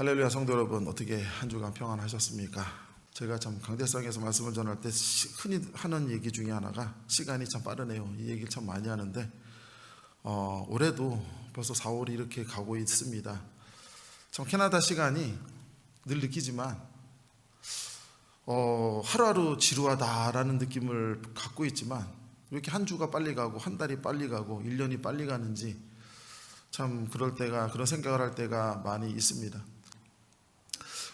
할렐루야 성도 여러분, 어떻게 한 주간 평안하셨습니까? 제가 참 강대상에서 말씀을 전할 때 흔히 하는 얘기 중에 하나가 시간이 참 빠르네요. 이 얘기를 참 많이 하는데 올해도 벌써 4월이 이렇게 가고 있습니다. 참 캐나다 시간이 늘 느끼지만 하루하루 지루하다라는 느낌을 갖고 있지만 왜 이렇게 한 주가 빨리 가고 한 달이 빨리 가고 1년이 빨리 가는지 참 그런 생각을 할 때가 많이 있습니다.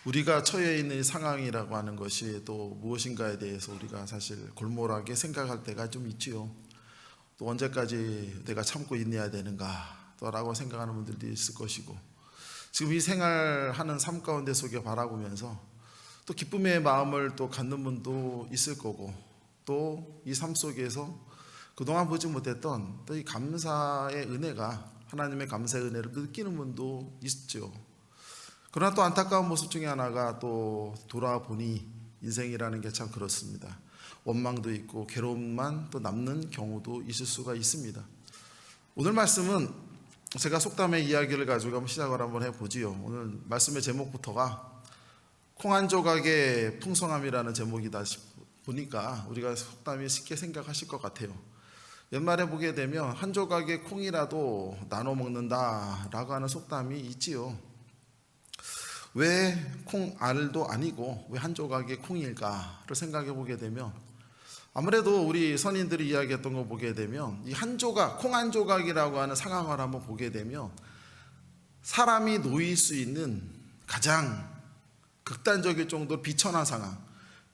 우리가 처해 있는 상황이라고 하는 것이 또 무엇인가에 대해서 우리가 사실 골몰하게 생각할 때가 좀 있지요. 또 언제까지 내가 참고 있어야 되는가 라고 생각하는 분들도 있을 것이고, 지금 이 생활하는 삶 가운데 속에 바라보면서 또 기쁨의 마음을 또 갖는 분도 있을 거고, 또 이 삶 속에서 그동안 보지 못했던 또 이 감사의 은혜가, 하나님의 감사의 은혜를 느끼는 분도 있죠. 그러나 또 안타까운 모습 중에 하나가 또 돌아보니 인생이라는 게 참 그렇습니다. 원망도 있고 괴로움만 또 남는 경우도 있을 수가 있습니다. 오늘 말씀은 제가 속담의 이야기를 가지고 한번 시작을 한번 해보지요. 오늘 말씀의 제목부터가 콩 한 조각의 풍성함이라는 제목이다 보니까 우리가 속담이 쉽게 생각하실 것 같아요. 옛말에 보게 되면 한 조각의 콩이라도 나눠 먹는다라고 하는 속담이 있지요. 왜 콩알도 아니고 왜 한 조각의 콩일까를 생각해 보게 되면, 아무래도 우리 선인들이 이야기했던 거 보게 되면 이 한 조각, 콩 한 조각이라고 하는 상황을 한번 보게 되면 사람이 놓일 수 있는 가장 극단적일 정도로 비천한 상황,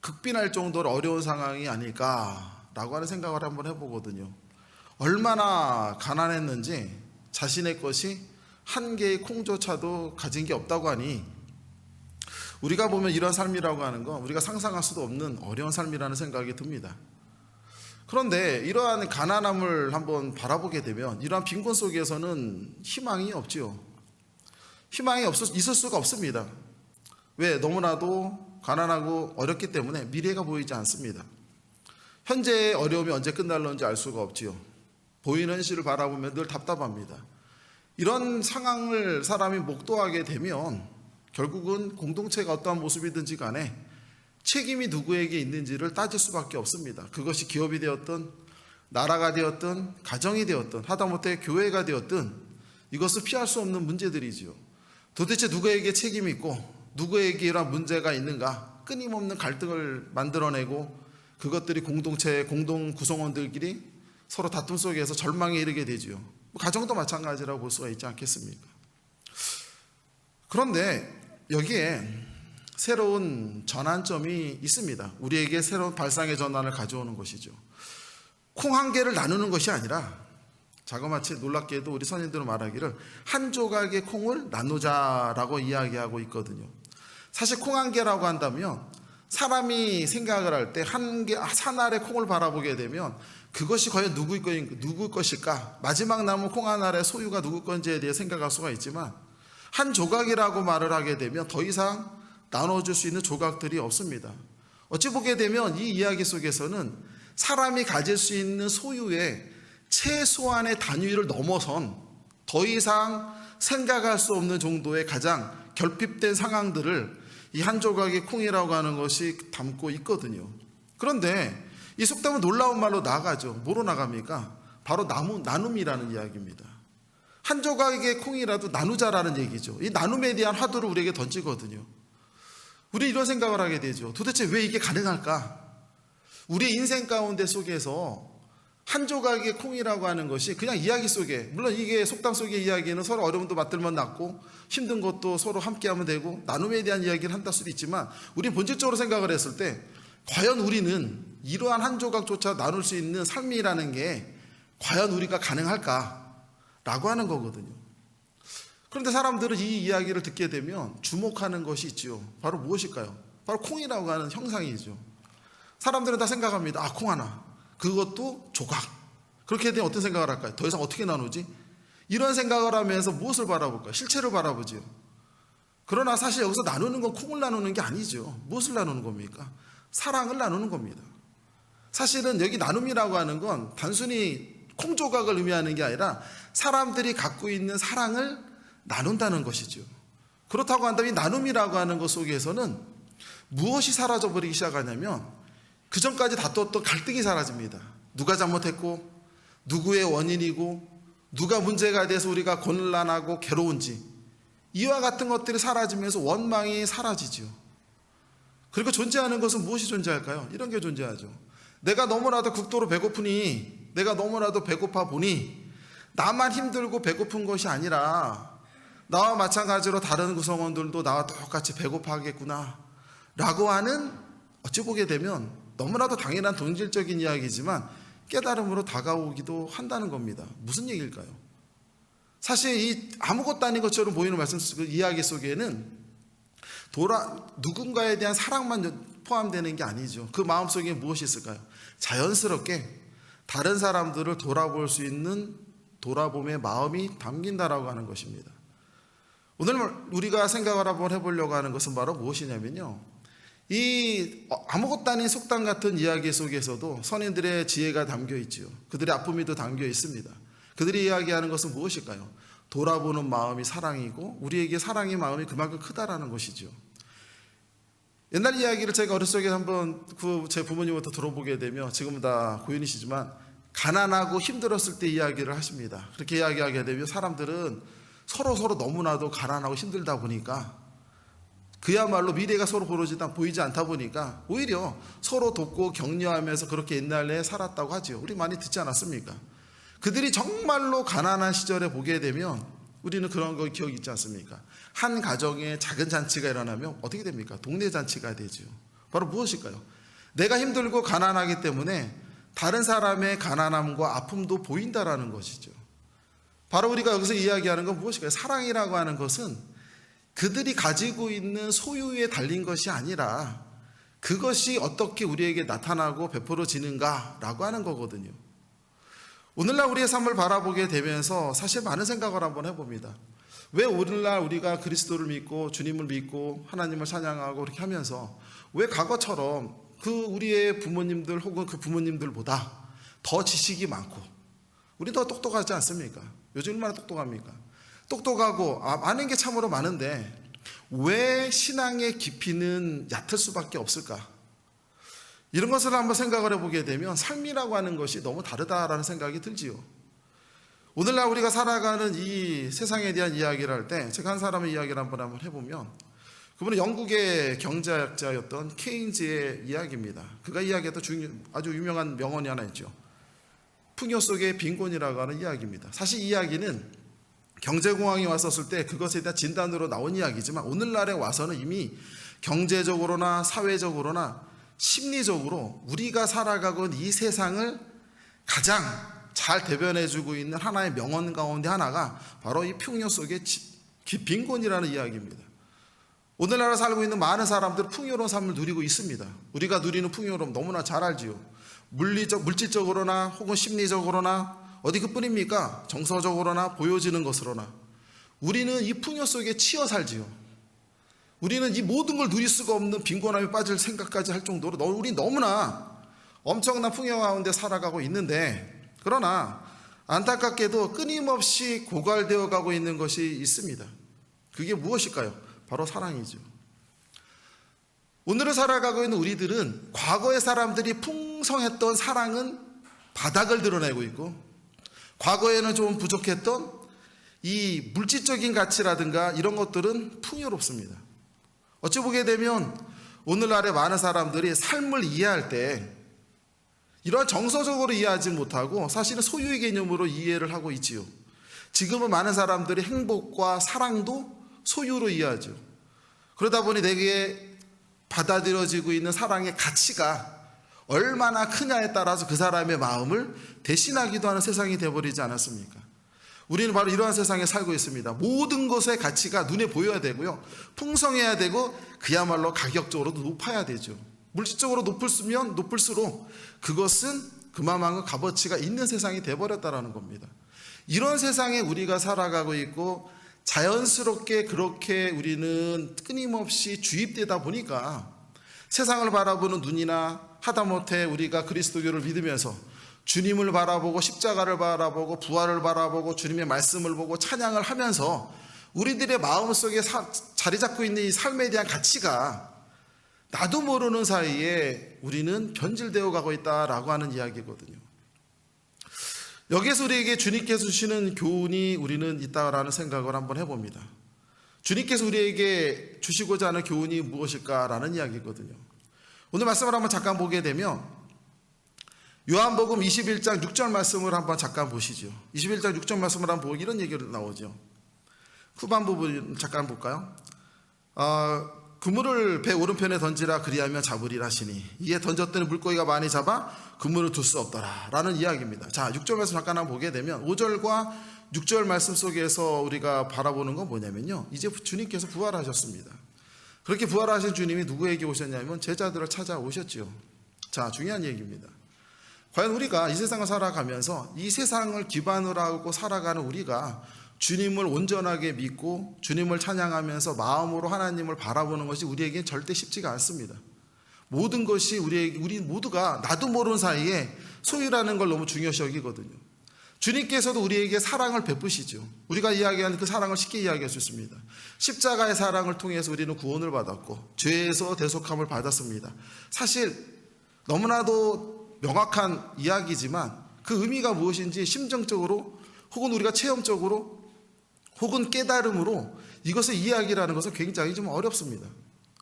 극빈할 정도로 어려운 상황이 아닐까라고 하는 생각을 한번 해보거든요. 얼마나 가난했는지 자신의 것이 한 개의 콩조차도 가진 게 없다고 하니, 우리가 보면 이런 삶이라고 하는 건 우리가 상상할 수도 없는 어려운 삶이라는 생각이 듭니다. 그런데 이러한 가난함을 한번 바라보게 되면 이러한 빈곤 속에서는 희망이 없지요. 희망이 있을 수가 없습니다. 왜? 너무나도 가난하고 어렵기 때문에 미래가 보이지 않습니다. 현재의 어려움이 언제 끝날는지 알 수가 없지요. 보이는 현실을 바라보면 늘 답답합니다. 이런 상황을 사람이 목도하게 되면 결국은 공동체가 어떠한 모습이든지 간에 책임이 누구에게 있는지를 따질 수밖에 없습니다. 그것이 기업이 되었든 나라가 되었든 가정이 되었든 하다못해 교회가 되었든 이것을 피할 수 없는 문제들이지요. 도대체 누구에게 책임이 있고 누구에게 이런 문제가 있는가, 끊임없는 갈등을 만들어내고 그것들이 공동체의 공동 구성원들끼리 서로 다툼 속에서 절망에 이르게 되지요. 가정도 마찬가지라고 볼 수가 있지 않겠습니까? 그런데 여기에 새로운 전환점이 있습니다. 우리에게 새로운 발상의 전환을 가져오는 것이죠. 콩 한 개를 나누는 것이 아니라 자그마치 놀랍게도 우리 선인들은 말하기를 한 조각의 콩을 나누자라고 이야기하고 있거든요. 사실 콩 한 개라고 한다면 사람이 생각을 할 때 한 알의 콩을 바라보게 되면 그것이 과연 누구 것일까? 마지막 남은 콩 한 알의 소유가 누구 건지에 대해 생각할 수가 있지만, 한 조각이라고 말을 하게 되면 더 이상 나눠줄 수 있는 조각들이 없습니다. 어찌 보게 되면 이 이야기 속에서는 사람이 가질 수 있는 소유의 최소한의 단위를 넘어선 더 이상 생각할 수 없는 정도의 가장 결핍된 상황들을 이 한 조각의 콩이라고 하는 것이 담고 있거든요. 그런데 이 속담은 놀라운 말로 나가죠. 뭐로 나갑니까? 바로 나눔이라는 이야기입니다. 한 조각의 콩이라도 나누자라는 얘기죠. 이 나눔에 대한 화두를 우리에게 던지거든요. 우리 이런 생각을 하게 되죠. 도대체 왜 이게 가능할까? 우리의 인생 가운데 속에서 한 조각의 콩이라고 하는 것이 그냥 이야기 속에, 물론 이게 속담 속의 이야기는 서로 어려움도 맞들면 낫고 힘든 것도 서로 함께하면 되고 나눔에 대한 이야기를 한다 수도 있지만, 우리는 본질적으로 생각을 했을 때 과연 우리는 이러한 한 조각조차 나눌 수 있는 삶이라는 게 과연 우리가 가능할까? 라고 하는 거거든요. 그런데 사람들은 이 이야기를 듣게 되면 주목하는 것이 있지요. 바로 무엇일까요? 바로 콩이라고 하는 형상이죠. 사람들은 다 생각합니다. 콩 하나, 그것도 조각. 그렇게 되면 어떤 생각을 할까요? 더 이상 어떻게 나누지? 이런 생각을 하면서 무엇을 바라볼까요? 실체를 바라보지요. 그러나 사실 여기서 나누는 건 콩을 나누는 게 아니죠. 무엇을 나누는 겁니까? 사랑을 나누는 겁니다. 사실은 여기 나눔이라고 하는 건 단순히 콩조각을 의미하는 게 아니라 사람들이 갖고 있는 사랑을 나눈다는 것이죠. 그렇다고 한다면 이 나눔이라고 하는 것 속에서는 무엇이 사라져버리기 시작하냐면 그전까지 다투었던 갈등이 사라집니다. 누가 잘못했고 누구의 원인이고 누가 문제가 돼서 우리가 곤란하고 괴로운지 이와 같은 것들이 사라지면서 원망이 사라지죠. 그리고 존재하는 것은 무엇이 존재할까요? 이런 게 존재하죠. 내가 너무나도 극도로 배고프니, 내가 너무나도 배고파 보니 나만 힘들고 배고픈 것이 아니라 나와 마찬가지로 다른 구성원들도 나와 똑같이 배고파하겠구나 라고 하는, 어찌 보게 되면 너무나도 당연한 동질적인 이야기지만 깨달음으로 다가오기도 한다는 겁니다. 무슨 얘기일까요? 사실 이 아무것도 아닌 것처럼 보이는 말씀, 그 이야기 속에는 누군가에 대한 사랑만 포함되는 게 아니죠. 그 마음속에 무엇이 있을까요? 자연스럽게 다른 사람들을 돌아볼 수 있는 돌아봄의 마음이 담긴다라고 하는 것입니다. 오늘 우리가 생각을 한번 해보려고 하는 것은 바로 무엇이냐면요, 이 아무것도 아닌 속담 같은 이야기 속에서도 선인들의 지혜가 담겨 있지요. 그들의 아픔이 또 담겨 있습니다. 그들이 이야기하는 것은 무엇일까요? 돌아보는 마음이 사랑이고 우리에게 사랑의 마음이 그만큼 크다라는 것이죠. 옛날 이야기를 제가 어렸을 적에 한번 제 부모님부터 들어보게 되며, 지금은 다 고인이시지만 가난하고 힘들었을 때 이야기를 하십니다. 그렇게 이야기하게 되면 사람들은 서로 너무나도 가난하고 힘들다 보니까, 그야말로 미래가 서로 보이지 않다 보니까 오히려 서로 돕고 격려하면서 그렇게 옛날에 살았다고 하죠. 우리 많이 듣지 않았습니까? 그들이 정말로 가난한 시절에 보게 되면 우리는 그런 거 기억이 있지 않습니까? 한 가정에 작은 잔치가 일어나면 어떻게 됩니까? 동네 잔치가 되죠. 바로 무엇일까요? 내가 힘들고 가난하기 때문에 다른 사람의 가난함과 아픔도 보인다라는 것이죠. 바로 우리가 여기서 이야기하는 건 무엇일까요? 사랑이라고 하는 것은 그들이 가지고 있는 소유에 달린 것이 아니라 그것이 어떻게 우리에게 나타나고 베풀어지는가라고 하는 거거든요. 오늘날 우리의 삶을 바라보게 되면서 사실 많은 생각을 한번 해봅니다. 왜 오늘날 우리가 그리스도를 믿고 주님을 믿고 하나님을 찬양하고 그렇게 하면서 왜 과거처럼 그 우리의 부모님들 혹은 그 부모님들보다 더 지식이 많고 우리 더 똑똑하지 않습니까? 요즘 얼마나 똑똑합니까? 똑똑하고 많은 게 참으로 많은데 왜 신앙의 깊이는 얕을 수밖에 없을까? 이런 것을 한번 생각을 해보게 되면 삶이라고 하는 것이 너무 다르다라는 생각이 들지요. 오늘날 우리가 살아가는 이 세상에 대한 이야기를 할 때 제가 한 사람의 이야기를 한번 해보면, 그분은 영국의 경제학자였던 케인즈의 이야기입니다. 그가 이야기했던 아주 유명한 명언이 하나 있죠. 풍요 속의 빈곤이라고 하는 이야기입니다. 사실 이 이야기는 경제공황이 왔었을 때 그것에 대한 진단으로 나온 이야기지만 오늘날에 와서는 이미 경제적으로나 사회적으로나 심리적으로 우리가 살아가고 있는 이 세상을 가장 잘 대변해주고 있는 하나의 명언 가운데 하나가 바로 이 풍요 속의 빈곤이라는 이야기입니다. 오늘날에 살고 있는 많은 사람들은 풍요로운 삶을 누리고 있습니다. 우리가 누리는 풍요로움 너무나 잘 알지요. 물질적으로나 혹은 심리적으로나 어디 그뿐입니까? 정서적으로나 보여지는 것으로나 우리는 이 풍요 속에 치여 살지요. 우리는 이 모든 걸 누릴 수가 없는 빈곤함에 빠질 생각까지 할 정도로 우리 너무나 엄청난 풍요 가운데 살아가고 있는데, 그러나 안타깝게도 끊임없이 고갈되어 가고 있는 것이 있습니다. 그게 무엇일까요? 바로 사랑이죠. 오늘을 살아가고 있는 우리들은 과거의 사람들이 풍성했던 사랑은 바닥을 드러내고 있고, 과거에는 좀 부족했던 이 물질적인 가치라든가 이런 것들은 풍요롭습니다. 어찌 보게 되면 오늘날의 많은 사람들이 삶을 이해할 때 이러한 정서적으로 이해하지 못하고 사실은 소유의 개념으로 이해를 하고 있지요. 지금은 많은 사람들이 행복과 사랑도 소유로 이해하죠. 그러다 보니 내게 받아들여지고 있는 사랑의 가치가 얼마나 크냐에 따라서 그 사람의 마음을 대신하기도 하는 세상이 되어버리지 않았습니까? 우리는 바로 이러한 세상에 살고 있습니다. 모든 것의 가치가 눈에 보여야 되고요, 풍성해야 되고 그야말로 가격적으로도 높아야 되죠. 물질적으로 높을수면 높을수록 그것은 그만한 값어치가 있는 세상이 되어버렸다는 겁니다. 이런 세상에 우리가 살아가고 있고 자연스럽게 그렇게 우리는 끊임없이 주입되다 보니까 세상을 바라보는 눈이나 하다못해 우리가 그리스도교를 믿으면서 주님을 바라보고 십자가를 바라보고 부활을 바라보고 주님의 말씀을 보고 찬양을 하면서 우리들의 마음속에 자리 잡고 있는 이 삶에 대한 가치가 나도 모르는 사이에 우리는 변질되어 가고 있다라고 하는 이야기거든요. 여기에서 우리에게 주님께서 주시는 교훈이 우리는 있다라는 생각을 한번 해봅니다. 주님께서 우리에게 주시고자 하는 교훈이 무엇일까라는 이야기거든요. 오늘 말씀을 한번 잠깐 보게 되면 요한복음 21장 6절 말씀을 한번 잠깐 보시죠. 21장 6절 말씀을 한번 보고 이런 얘기가 나오죠. 후반 부분 잠깐 볼까요? 그물을 배 오른편에 던지라 그리하면 잡으리라 하시니 이에 던졌더니 물고기가 많이 잡아 그물을 둘 수 없더라 라는 이야기입니다. 자, 6절 말씀 잠깐 한번 보게 되면 5절과 6절 말씀 속에서 우리가 바라보는 건 뭐냐면요, 이제 주님께서 부활하셨습니다. 그렇게 부활하신 주님이 누구에게 오셨냐면 제자들을 찾아오셨지요. 자, 중요한 얘기입니다. 과연 우리가 이 세상을 살아가면서 이 세상을 기반으로 하고 살아가는 우리가 주님을 온전하게 믿고 주님을 찬양하면서 마음으로 하나님을 바라보는 것이 우리에게는 절대 쉽지가 않습니다. 모든 것이 우리 모두가 나도 모르는 사이에 소유라는 걸 너무 중요시 여기거든요. 주님께서도 우리에게 사랑을 베푸시죠. 우리가 이야기하는 그 사랑을 쉽게 이야기할 수 있습니다. 십자가의 사랑을 통해서 우리는 구원을 받았고 죄에서 대속함을 받았습니다. 사실 너무나도 명확한 이야기지만 그 의미가 무엇인지 심정적으로 혹은 우리가 체험적으로 혹은 깨달음으로 이것을 이야기라는 것은 굉장히 좀 어렵습니다.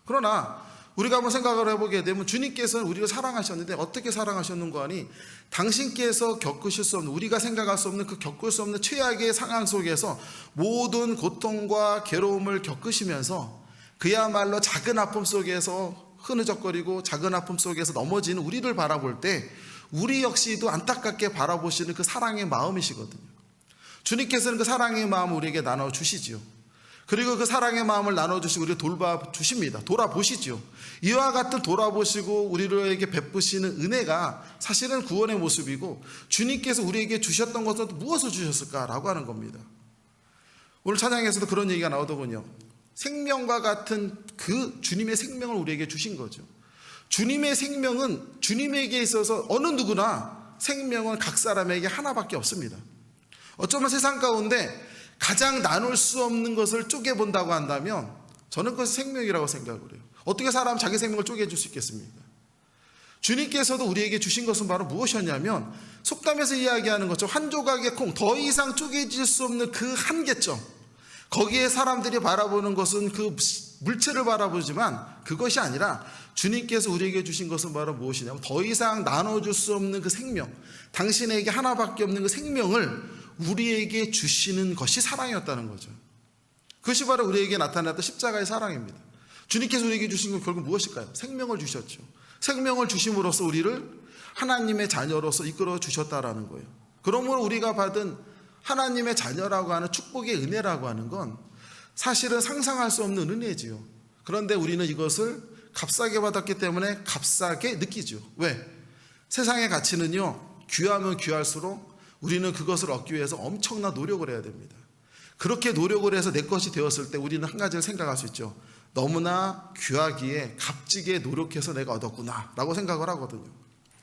그러나 우리가 한번 생각을 해보게 되면 주님께서는 우리를 사랑하셨는데 어떻게 사랑하셨는가 하니 당신께서 겪으실 수 없는, 우리가 생각할 수 없는 그 겪을 수 없는 최악의 상황 속에서 모든 고통과 괴로움을 겪으시면서 그야말로 작은 아픔 속에서 흐느적거리고 작은 아픔 속에서 넘어지는 우리를 바라볼 때 우리 역시도 안타깝게 바라보시는 그 사랑의 마음이시거든요. 주님께서는 그 사랑의 마음을 우리에게 나눠주시지요. 그리고 그 사랑의 마음을 나눠주시고 우리를 돌봐주십니다. 돌아보시죠. 이와 같은 돌아보시고 우리에게 베푸시는 은혜가 사실은 구원의 모습이고 주님께서 우리에게 주셨던 것은 무엇을 주셨을까라고 하는 겁니다. 오늘 찬양에서도 그런 얘기가 나오더군요. 생명과 같은 그 주님의 생명을 우리에게 주신 거죠. 주님의 생명은 주님에게 있어서 어느 누구나 생명은 각 사람에게 하나밖에 없습니다. 어쩌면 세상 가운데 가장 나눌 수 없는 것을 쪼개본다고 한다면 저는 그것이 생명이라고 생각을 해요. 어떻게 사람 자기 생명을 쪼개줄 수 있겠습니까? 주님께서도 우리에게 주신 것은 바로 무엇이었냐면 속담에서 이야기하는 것처럼 한 조각의 콩, 더 이상 쪼개질 수 없는 그 한계점, 거기에 사람들이 바라보는 것은 그 물체를 바라보지만 그것이 아니라 주님께서 우리에게 주신 것은 바로 무엇이냐면 더 이상 나눠줄 수 없는 그 생명, 당신에게 하나밖에 없는 그 생명을 우리에게 주시는 것이 사랑이었다는 거죠. 그것이 바로 우리에게 나타났던 십자가의 사랑입니다. 주님께서 우리에게 주신 건 결국 무엇일까요? 생명을 주셨죠. 생명을 주심으로써 우리를 하나님의 자녀로서 이끌어 주셨다라는 거예요. 그러므로 우리가 받은 하나님의 자녀라고 하는 축복의 은혜라고 하는 건 사실은 상상할 수 없는 은혜지요. 그런데 우리는 이것을 값싸게 받았기 때문에 값싸게 느끼죠. 왜? 세상의 가치는요, 귀하면 귀할수록 우리는 그것을 얻기 위해서 엄청난 노력을 해야 됩니다. 그렇게 노력을 해서 내 것이 되었을 때 우리는 한 가지를 생각할 수 있죠. 너무나 귀하기에 값지게 노력해서 내가 얻었구나 라고 생각을 하거든요.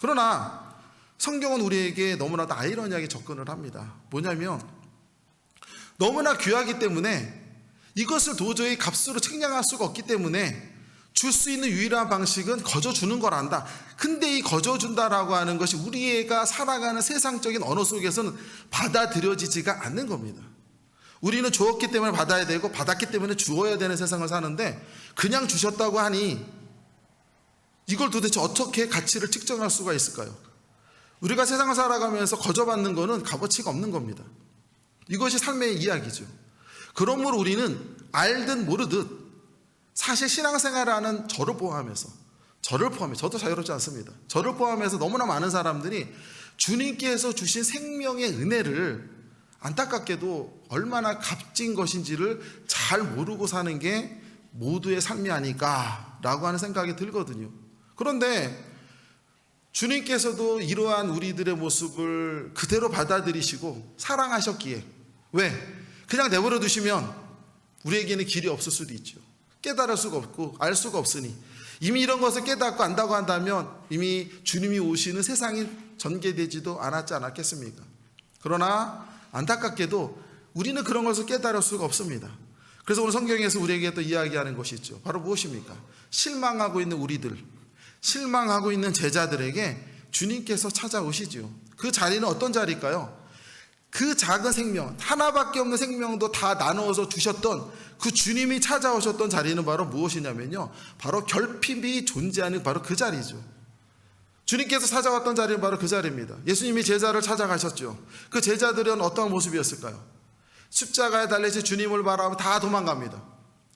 그러나 성경은 우리에게 너무나도 아이러니하게 접근을 합니다. 뭐냐면 너무나 귀하기 때문에 이것을 도저히 값으로 측량할 수가 없기 때문에 줄 수 있는 유일한 방식은 거저주는 거란다. 근데 이 거저준다라고 하는 것이 우리가 살아가는 세상적인 언어 속에서는 받아들여지지가 않는 겁니다. 우리는 주었기 때문에 받아야 되고 받았기 때문에 주어야 되는 세상을 사는데 그냥 주셨다고 하니 이걸 도대체 어떻게 가치를 측정할 수가 있을까요? 우리가 세상을 살아가면서 거저받는 거는 값어치가 없는 겁니다. 이것이 삶의 이야기죠. 그러므로 우리는 알든 모르듯 사실 신앙생활을 하는 저를 포함해서 저도 자유롭지 않습니다. 저를 포함해서 너무나 많은 사람들이 주님께서 주신 생명의 은혜를 안타깝게도 얼마나 값진 것인지를 잘 모르고 사는 게 모두의 삶이 아닐까라고 하는 생각이 들거든요. 그런데 주님께서도 이러한 우리들의 모습을 그대로 받아들이시고 사랑하셨기에 왜? 그냥 내버려 두시면 우리에게는 길이 없을 수도 있죠. 깨달을 수가 없고 알 수가 없으니 이미 이런 것을 깨닫고 안다고 한다면 이미 주님이 오시는 세상이 전개되지도 않았지 않았겠습니까? 그러나 안타깝게도 우리는 그런 것을 깨달을 수가 없습니다. 그래서 오늘 성경에서 우리에게 또 이야기하는 것이 있죠. 바로 무엇입니까? 실망하고 있는 우리들, 실망하고 있는 제자들에게 주님께서 찾아오시죠. 그 자리는 어떤 자리일까요? 그 작은 생명, 하나밖에 없는 생명도 다 나누어서 주셨던 그 주님이 찾아오셨던 자리는 바로 무엇이냐면요, 바로 결핍이 존재하는 바로 그 자리죠. 주님께서 찾아왔던 자리는 바로 그 자리입니다. 예수님이 제자를 찾아가셨죠. 그 제자들은 어떤 모습이었을까요? 십자가에 달리신 주님을 바라보며 다 도망갑니다.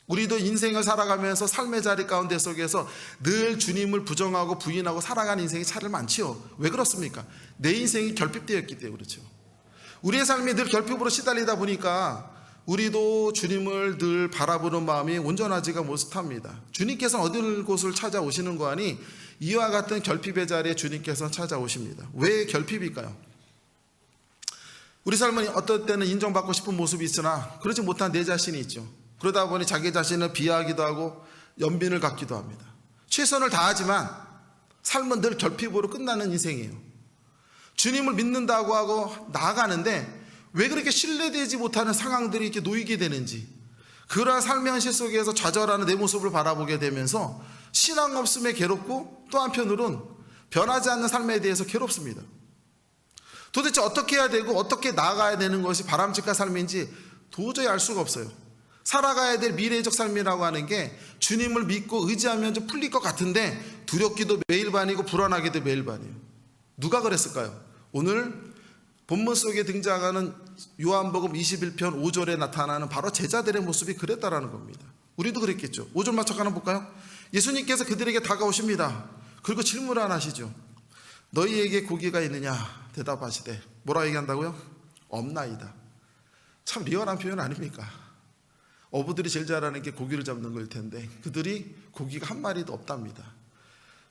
우리도 인생을 살아가면서 삶의 자리 가운데 속에서 늘 주님을 부정하고 부인하고 살아가는 인생이 차를 많지요. 왜 그렇습니까? 내 인생이 결핍되었기 때문에 그렇죠. 우리의 삶이 늘 결핍으로 시달리다 보니까 우리도 주님을 늘 바라보는 마음이 온전하지가 못합니다. 주님께서는 어느 곳을 찾아오시는 거 아니 이와 같은 결핍의 자리에 주님께서는 찾아오십니다. 왜 결핍일까요? 우리 삶은 어떤 때는 인정받고 싶은 모습이 있으나 그러지 못한 내 자신이 있죠. 그러다 보니 자기 자신을 비하하기도 하고 연민을 갖기도 합니다. 최선을 다하지만 삶은 늘 결핍으로 끝나는 인생이에요. 주님을 믿는다고 하고 나아가는데 왜 그렇게 신뢰되지 못하는 상황들이 이렇게 놓이게 되는지, 그러한 삶의 현실 속에서 좌절하는 내 모습을 바라보게 되면서 신앙 없음에 괴롭고 또 한편으로는 변하지 않는 삶에 대해서 괴롭습니다. 도대체 어떻게 해야 되고 어떻게 나아가야 되는 것이 바람직한 삶인지 도저히 알 수가 없어요. 살아가야 될 미래적 삶이라고 하는 게 주님을 믿고 의지하면 좀 풀릴 것 같은데 두렵기도 매일 반이고 불안하기도 매일 반이에요. 누가 그랬을까요? 오늘 본문 속에 등장하는 요한복음 21편 5절에 나타나는 바로 제자들의 모습이 그랬다라는 겁니다. 우리도 그랬겠죠. 5절 맞춰 가나 볼까요? 예수님께서 그들에게 다가오십니다. 그리고 질문을 하나 하시죠. 너희에게 고기가 있느냐? 대답하시되 뭐라 얘기한다고요? 없나이다. 참 리얼한 표현 아닙니까? 어부들이 제일 잘하는 게 고기를 잡는 거일 텐데 그들이 고기가 한 마리도 없답니다.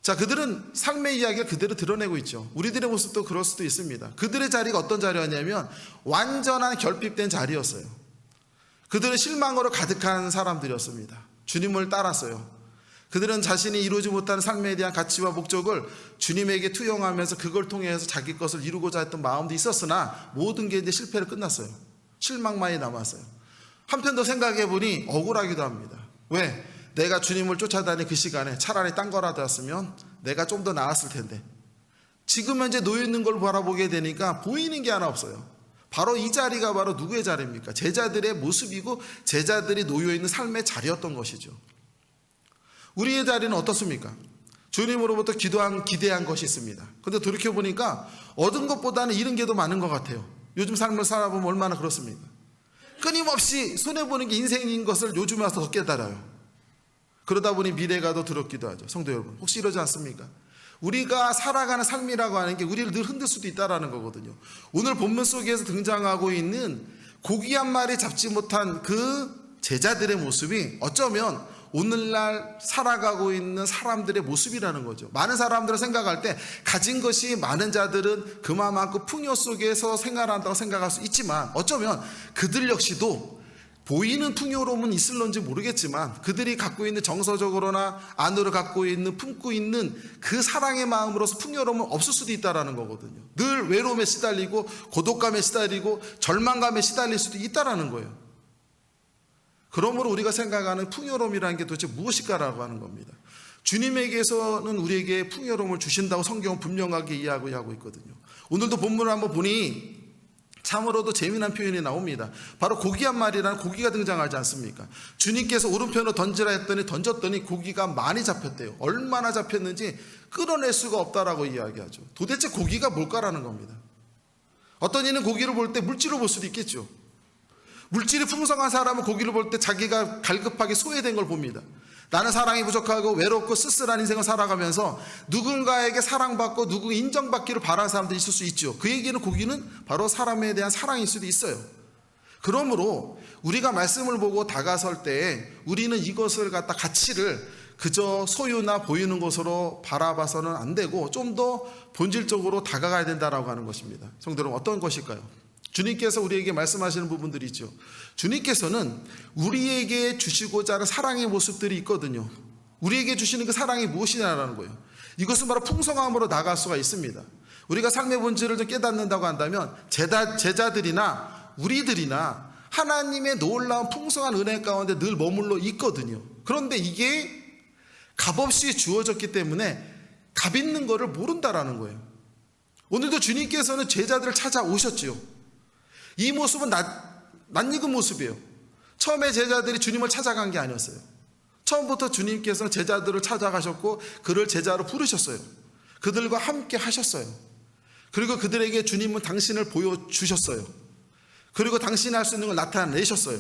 자, 그들은 삶의 이야기를 그대로 드러내고 있죠. 우리들의 모습도 그럴 수도 있습니다. 그들의 자리가 어떤 자리였냐면 완전한 결핍된 자리였어요. 그들은 실망으로 가득한 사람들이었습니다. 주님을 따랐어요. 그들은 자신이 이루지 못하는 삶에 대한 가치와 목적을 주님에게 투영하면서 그걸 통해서 자기 것을 이루고자 했던 마음도 있었으나 모든 게 이제 실패로 끝났어요. 실망만이 남았어요. 한편 더 생각해 보니 억울하기도 합니다. 왜? 내가 주님을 쫓아다니는 그 시간에 차라리 딴 거라도 왔으면 내가 좀 더 나았을 텐데 지금 현재 놓여있는 걸 바라보게 되니까 보이는 게 하나 없어요. 바로 이 자리가 바로 누구의 자리입니까? 제자들의 모습이고 제자들이 놓여있는 삶의 자리였던 것이죠. 우리의 자리는 어떻습니까? 주님으로부터 기대한 것이 있습니다. 그런데 돌이켜보니까 얻은 것보다는 잃은 게 더 많은 것 같아요. 요즘 삶을 살아보면 얼마나 그렇습니까? 끊임없이 손해보는 게 인생인 것을 요즘에 와서 더 깨달아요. 그러다 보니 미래가 더 두렵기도 하죠. 성도 여러분, 혹시 이러지 않습니까? 우리가 살아가는 삶이라고 하는 게 우리를 늘 흔들 수도 있다는 거거든요. 오늘 본문 속에서 등장하고 있는 고기 한 마리 잡지 못한 그 제자들의 모습이 어쩌면 오늘날 살아가고 있는 사람들의 모습이라는 거죠. 많은 사람들을 생각할 때 가진 것이 많은 자들은 그만큼 풍요 속에서 생활한다고 생각할 수 있지만 어쩌면 그들 역시도 보이는 풍요로움은 있을런지 모르겠지만 그들이 갖고 있는 정서적으로나 안으로 갖고 있는 품고 있는 그 사랑의 마음으로서 풍요로움은 없을 수도 있다는 거거든요. 늘 외로움에 시달리고 고독감에 시달리고 절망감에 시달릴 수도 있다는 거예요. 그러므로 우리가 생각하는 풍요로움이라는 게 도대체 무엇일까라고 하는 겁니다. 주님에게서는 우리에게 풍요로움을 주신다고 성경은 분명하게 이야기하고 있거든요. 오늘도 본문을 한번 보니 참으로도 재미난 표현이 나옵니다. 바로 고기 한 마리라는 고기가 등장하지 않습니까? 주님께서 오른편으로 던지라 했더니 던졌더니 고기가 많이 잡혔대요. 얼마나 잡혔는지 끌어낼 수가 없다라고 이야기하죠. 도대체 고기가 뭘까라는 겁니다. 어떤 이는 고기를 볼 때 물질로 볼 수도 있겠죠. 물질이 풍성한 사람은 고기를 볼 때 자기가 갈급하게 소외된 걸 봅니다. 나는 사랑이 부족하고 외롭고 쓸쓸한 인생을 살아가면서 누군가에게 사랑받고 누구 인정받기를 바라는 사람들이 있을 수 있죠. 그에게는 고기는 바로 사람에 대한 사랑일 수도 있어요. 그러므로 우리가 말씀을 보고 다가설 때 우리는 이것을 갖다 가치를 그저 소유나 보이는 것으로 바라봐서는 안 되고 좀 더 본질적으로 다가가야 된다라고 하는 것입니다. 성도 여러분, 어떤 것일까요? 주님께서 우리에게 말씀하시는 부분들이 있죠. 주님께서는 우리에게 주시고자 하는 사랑의 모습들이 있거든요. 우리에게 주시는 그 사랑이 무엇이냐라는 거예요. 이것은 바로 풍성함으로 나갈 수가 있습니다. 우리가 삶의 본질을 좀 깨닫는다고 한다면 제자들이나 우리들이나 하나님의 놀라운 풍성한 은혜 가운데 늘 머물러 있거든요. 그런데 이게 값없이 주어졌기 때문에 값 있는 거를 모른다라는 거예요. 오늘도 주님께서는 제자들을 찾아오셨지요. 이 모습은 낯익은 모습이에요. 처음에 제자들이 주님을 찾아간 게 아니었어요. 처음부터 주님께서는 제자들을 찾아가셨고 그를 제자로 부르셨어요. 그들과 함께 하셨어요. 그리고 그들에게 주님은 당신을 보여주셨어요. 그리고 당신이 할 수 있는 걸 나타내셨어요.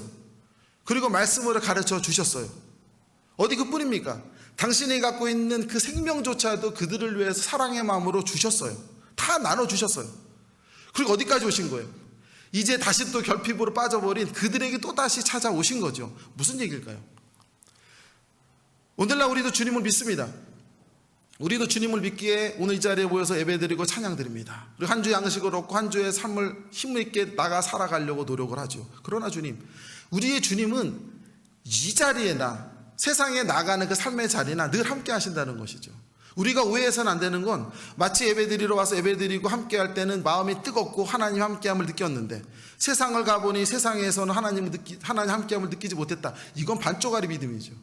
그리고 말씀으로 가르쳐 주셨어요. 어디 그뿐입니까? 당신이 갖고 있는 그 생명조차도 그들을 위해서 사랑의 마음으로 주셨어요. 다 나눠주셨어요. 그리고 어디까지 오신 거예요? 이제 다시 또 결핍으로 빠져버린 그들에게 또 다시 찾아오신 거죠. 무슨 얘기일까요? 오늘날 우리도 주님을 믿습니다. 우리도 주님을 믿기에 오늘 이 자리에 모여서 예배드리고 찬양드립니다. 그리고 한 주 양식을 얻고 한 주의 삶을 힘있게 나가 살아가려고 노력을 하죠. 그러나 주님, 우리의 주님은 이 자리에나 세상에 나가는 그 삶의 자리나 늘 함께 하신다는 것이죠. 우리가 오해해서는 안 되는 건 마치 예배드리러 와서 예배드리고 함께 할 때는 마음이 뜨겁고 하나님 함께함을 느꼈는데 세상을 가보니 세상에서는 하나님 함께함을 느끼지 못했다. 이건 반쪽짜리 믿음이죠.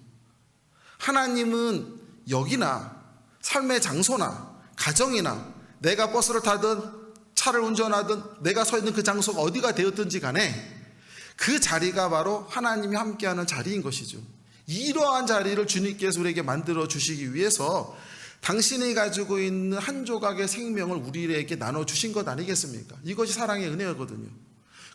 하나님은 여기나 삶의 장소나 가정이나 내가 버스를 타든 차를 운전하든 내가 서 있는 그 장소가 어디가 되었든지 간에 그 자리가 바로 하나님이 함께하는 자리인 것이죠. 이러한 자리를 주님께서 우리에게 만들어 주시기 위해서 당신이 가지고 있는 한 조각의 생명을 우리에게 나눠주신 것 아니겠습니까? 이것이 사랑의 은혜거든요.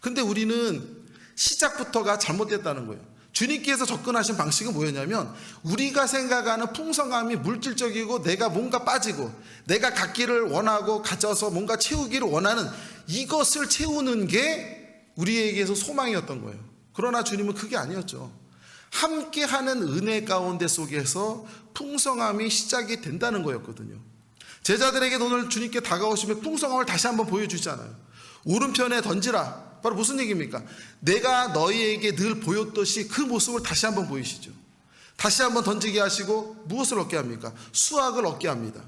근데 우리는 시작부터가 잘못됐다는 거예요. 주님께서 접근하신 방식은 뭐였냐면 우리가 생각하는 풍성함이 물질적이고 내가 뭔가 빠지고 내가 갖기를 원하고 가져서 뭔가 채우기를 원하는 이것을 채우는 게 우리에게서 소망이었던 거예요. 그러나 주님은 그게 아니었죠. 함께하는 은혜 가운데 속에서 풍성함이 시작이 된다는 거였거든요. 제자들에게 오늘 주님께 다가오시면 풍성함을 다시 한번 보여주잖아요. 오른편에 던지라. 바로 무슨 얘기입니까? 내가 너희에게 늘 보였듯이 그 모습을 다시 한번 보이시죠. 다시 한번 던지게 하시고 무엇을 얻게 합니까? 수확을 얻게 합니다.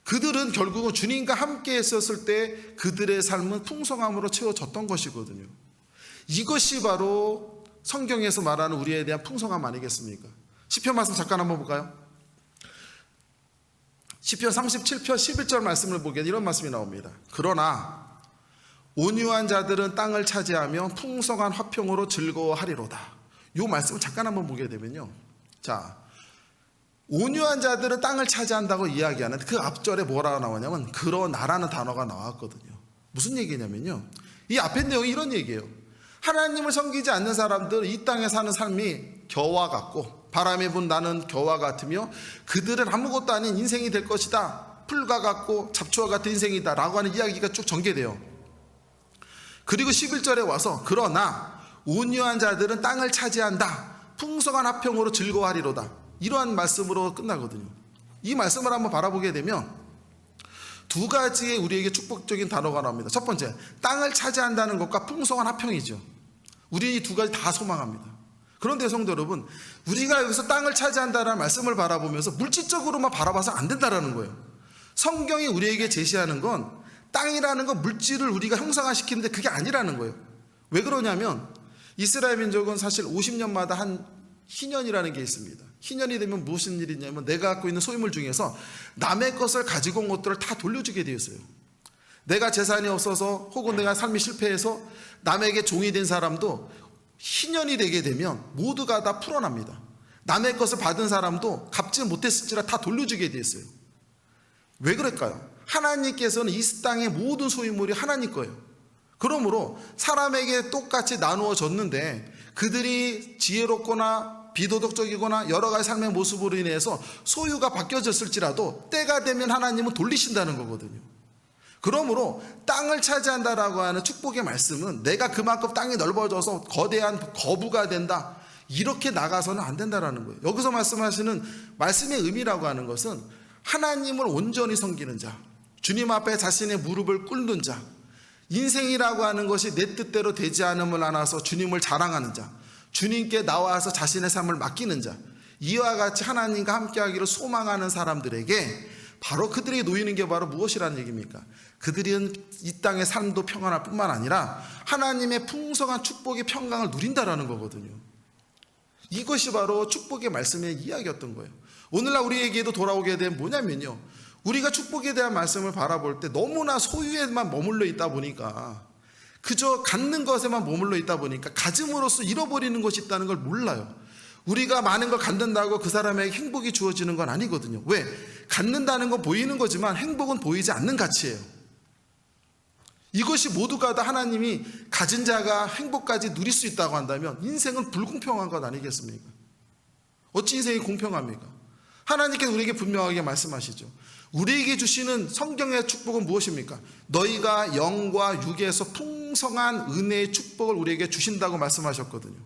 그들은 결국은 주님과 함께 있었을 때 그들의 삶은 풍성함으로 채워졌던 것이거든요. 이것이 바로 성경에서 말하는 우리에 대한 풍성함 아니겠습니까? 시편 말씀 잠깐 한번 볼까요? 시편 37편 11절 말씀을 보게 이런 말씀이 나옵니다. 그러나 온유한 자들은 땅을 차지하며 풍성한 화평으로 즐거워하리로다. 이 말씀을 잠깐 한번 보게 되면요. 자, 온유한 자들은 땅을 차지한다고 이야기하는 그 앞절에 뭐라고 나오냐면 그러나라는 단어가 나왔거든요. 무슨 얘기냐면요. 이 앞에 내용이 이런 얘기예요. 하나님을 섬기지 않는 사람들은 이 땅에 사는 삶이 겨와 같고 바람이 분 나는 겨와 같으며 그들은 아무것도 아닌 인생이 될 것이다. 풀과 같고 잡초와 같은 인생이다 라고 하는 이야기가 쭉 전개돼요. 그리고 11절에 와서 그러나 온유한 자들은 땅을 차지한다. 풍성한 화평으로 즐거워하리로다. 이러한 말씀으로 끝나거든요. 이 말씀을 한번 바라보게 되면 두 가지의 우리에게 축복적인 단어가 나옵니다. 첫 번째, 땅을 차지한다는 것과 풍성한 화평이죠. 우리 이 두 가지 다 소망합니다. 그런데 성도 여러분, 우리가 여기서 땅을 차지한다는 말씀을 바라보면서 물질적으로만 바라봐서 안 된다는 거예요. 성경이 우리에게 제시하는 건 땅이라는 건 물질을 우리가 형상화시키는데 그게 아니라는 거예요. 왜 그러냐면 이스라엘 민족은 사실 50년마다 한 희년이라는 게 있습니다. 희년이 되면 무슨 일이 있냐면 내가 갖고 있는 소유물 중에서 남의 것을 가지고 온 것들을 다 돌려주게 되어 있어요. 내가 재산이 없어서 혹은 내가 삶이 실패해서 남에게 종이 된 사람도 희년이 되게 되면 모두가 다 풀어납니다. 남의 것을 받은 사람도 갚지 못했을지라 다 돌려주게 되어 있어요. 왜 그럴까요? 하나님께서는 이 땅의 모든 소유물이 하나님 거예요. 그러므로 사람에게 똑같이 나누어졌는데 그들이 지혜롭거나 비도덕적이거나 여러 가지 삶의 모습으로 인해서 소유가 바뀌어졌을지라도 때가 되면 하나님은 돌리신다는 거거든요. 그러므로 땅을 차지한다라고 하는 축복의 말씀은 내가 그만큼 땅이 넓어져서 거대한 거부가 된다 이렇게 나가서는 안 된다라는 거예요. 여기서 말씀하시는 말씀의 의미라고 하는 것은 하나님을 온전히 섬기는 자, 주님 앞에 자신의 무릎을 꿇는 자, 인생이라고 하는 것이 내 뜻대로 되지 않음을 안아서 주님을 자랑하는 자, 주님께 나와서 자신의 삶을 맡기는 자, 이와 같이 하나님과 함께하기를 소망하는 사람들에게 바로 그들에게 놓이는 게 바로 무엇이라는 얘기입니까? 그들은 이 땅의 삶도 평안할 뿐만 아니라 하나님의 풍성한 축복의 평강을 누린다라는 거거든요. 이것이 바로 축복의 말씀의 이야기였던 거예요. 오늘날 우리에게도 돌아오게 된 뭐냐면요, 우리가 축복에 대한 말씀을 바라볼 때 너무나 소유에만 머물러 있다 보니까, 그저 갖는 것에만 머물러 있다 보니까 가짐으로써 잃어버리는 것이 있다는 걸 몰라요. 우리가 많은 걸 갖는다고 그 사람에게 행복이 주어지는 건 아니거든요. 왜? 갖는다는 건 보이는 거지만 행복은 보이지 않는 가치예요. 이것이 모두가 다 하나님이 가진 자가 행복까지 누릴 수 있다고 한다면 인생은 불공평한 것 아니겠습니까? 어찌 인생이 공평합니까? 하나님께서 우리에게 분명하게 말씀하시죠. 우리에게 주시는 성경의 축복은 무엇입니까? 너희가 영과 육에서 풍성한 은혜의 축복을 우리에게 주신다고 말씀하셨거든요.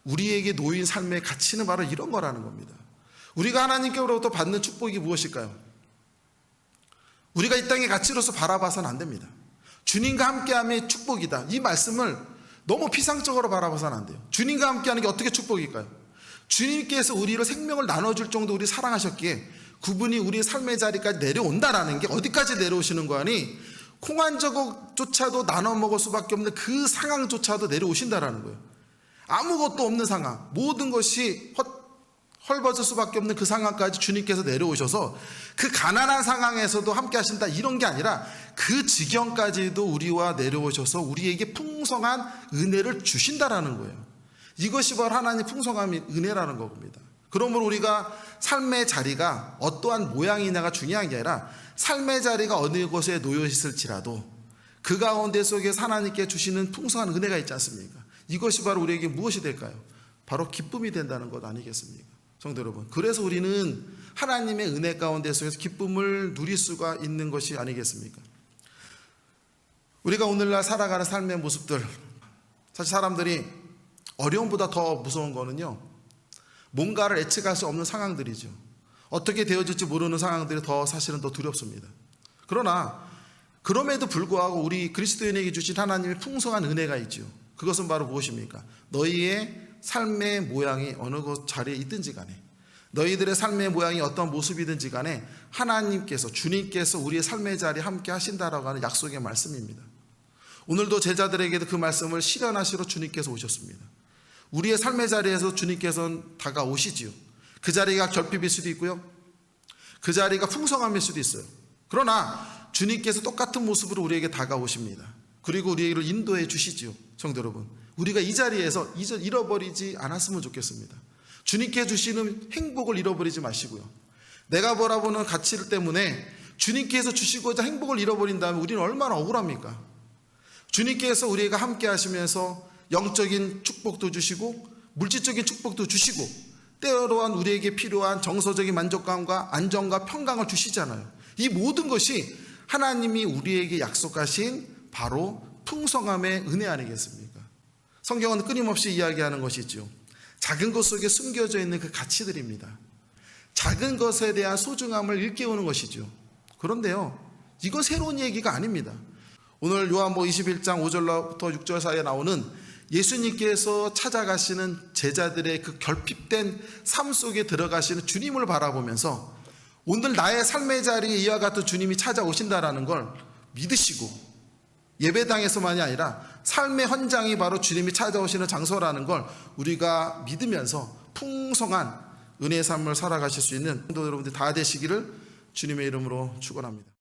우리에게 놓인 삶의 가치는 바로 이런 거라는 겁니다. 우리가 하나님께로부터 받는 축복이 무엇일까요? 우리가 이 땅의 가치로서 바라봐서는 안 됩니다. 주님과 함께함의 축복이다, 이 말씀을 너무 피상적으로 바라봐서는 안 돼요. 주님과 함께하는 게 어떻게 축복일까요? 주님께서 우리를 생명을 나눠줄 정도 우리 사랑하셨기에 그분이 우리의 삶의 자리까지 내려온다라는 게, 어디까지 내려오시는 거 아니, 콩 한 조각조차도 나눠 먹을 수밖에 없는 그 상황조차도 내려오신다라는 거예요. 아무것도 없는 상황, 모든 것이 헐벗을 수밖에 없는 그 상황까지 주님께서 내려오셔서 그 가난한 상황에서도 함께 하신다, 이런 게 아니라 그 지경까지도 우리와 내려오셔서 우리에게 풍성한 은혜를 주신다라는 거예요. 이것이 바로 하나님의 풍성한 은혜라는 겁니다. 그러므로 우리가 삶의 자리가 어떠한 모양이냐가 중요한 게 아니라 삶의 자리가 어느 곳에 놓여 있을지라도 그 가운데 속에 하나님께 주시는 풍성한 은혜가 있지 않습니까? 이것이 바로 우리에게 무엇이 될까요? 바로 기쁨이 된다는 것 아니겠습니까? 성도 여러분, 그래서 우리는 하나님의 은혜 가운데 속에서 기쁨을 누릴 수가 있는 것이 아니겠습니까? 우리가 오늘날 살아가는 삶의 모습들, 사실 사람들이 어려움보다 더 무서운 거는요, 뭔가를 예측할 수 없는 상황들이죠. 어떻게 되어질지 모르는 상황들이 사실은 더 두렵습니다. 그러나 그럼에도 불구하고 우리 그리스도인에게 주신 하나님의 풍성한 은혜가 있죠. 그것은 바로 무엇입니까? 너희의 삶의 모양이 어느 곳 자리에 있든지 간에, 너희들의 삶의 모양이 어떤 모습이든지 간에 하나님께서, 주님께서 우리의 삶의 자리에 함께 하신다라고 하는 약속의 말씀입니다. 오늘도 제자들에게도 그 말씀을 실현하시러 주님께서 오셨습니다. 우리의 삶의 자리에서 주님께서는 다가오시지요. 그 자리가 결핍일 수도 있고요, 그 자리가 풍성함일 수도 있어요. 그러나 주님께서 똑같은 모습으로 우리에게 다가오십니다. 그리고 우리를 인도해 주시지요. 성도 여러분, 우리가 이 자리에서 잃어버리지 않았으면 좋겠습니다. 주님께 주시는 행복을 잃어버리지 마시고요, 내가 바라보는 가치 때문에 주님께서 주시고자 행복을 잃어버린다면 우리는 얼마나 억울합니까? 주님께서 우리가 함께 하시면서 영적인 축복도 주시고 물질적인 축복도 주시고 때로한 우리에게 필요한 정서적인 만족감과 안정과 평강을 주시잖아요. 이 모든 것이 하나님이 우리에게 약속하신 바로 풍성함의 은혜 아니겠습니까? 성경은 끊임없이 이야기하는 것이죠. 작은 것 속에 숨겨져 있는 그 가치들입니다. 작은 것에 대한 소중함을 일깨우는 것이죠. 그런데요, 이건 새로운 얘기가 아닙니다. 오늘 요한복음 21장 5절부터 6절 사이에 나오는 예수님께서 찾아가시는 제자들의 그 결핍된 삶 속에 들어가시는 주님을 바라보면서 오늘 나의 삶의 자리에 이와 같은 주님이 찾아오신다라는 걸 믿으시고, 예배당에서만이 아니라 삶의 현장이 바로 주님이 찾아오시는 장소라는 걸 우리가 믿으면서 풍성한 은혜의 삶을 살아가실 수 있는 성도 여러분들 다 되시기를 주님의 이름으로 축원합니다.